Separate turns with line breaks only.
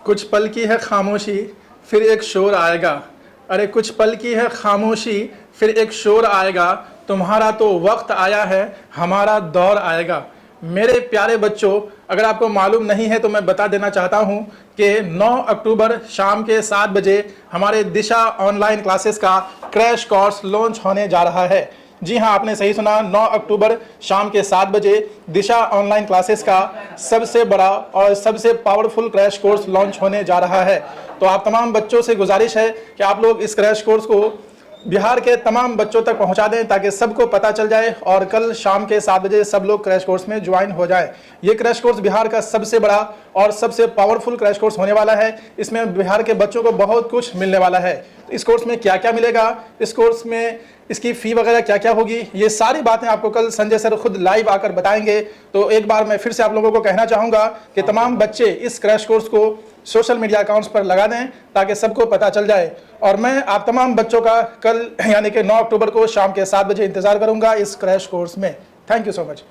कुछ पल की है खामोशी, फिर एक शोर आएगा। अरे कुछ पल की है खामोशी, फिर एक शोर आएगा। तुम्हारा तो वक्त आया है, हमारा दौर आएगा। मेरे प्यारे बच्चों, अगर आपको मालूम नहीं है तो मैं बता देना चाहता हूं कि 9 अक्टूबर शाम के 7 बजे हमारे दिशा ऑनलाइन क्लासेस का क्रैश कोर्स लॉन्च होने जा रहा है। जी हाँ, आपने सही सुना, 9 अक्टूबर शाम के 7 बजे दिशा ऑनलाइन क्लासेस का सबसे बड़ा और सबसे पावरफुल क्रैश कोर्स लॉन्च होने जा रहा है। तो आप तमाम बच्चों से गुजारिश है कि आप लोग इस क्रैश कोर्स को बिहार के तमाम बच्चों तक पहुंचा दें ताकि सबको पता चल जाए और कल शाम के 7 बजे सब लोग क्रैश कोर्स में ज्वाइन हो जाएं। ये क्रैश कोर्स बिहार का सबसे बड़ा और सबसे पावरफुल क्रैश कोर्स होने वाला है। इसमें बिहार के बच्चों को बहुत कुछ मिलने वाला है। इस कोर्स में क्या क्या मिलेगा, इस कोर्स में इसकी फ़ी वगैरह क्या क्या होगी, ये सारी बातें आपको कल संजय सर खुद लाइव आकर बताएंगे। तो एक बार मैं फिर से आप लोगों को कहना चाहूँगा कि तमाम बच्चे इस क्रैश कोर्स को सोशल मीडिया अकाउंट्स पर लगा दें ताकि सबको पता चल जाए। और मैं आप तमाम बच्चों का कल यानी कि 9 अक्टूबर को शाम के 7 बजे इंतज़ार करूँगा इस क्रैश कोर्स में। Thank you so much.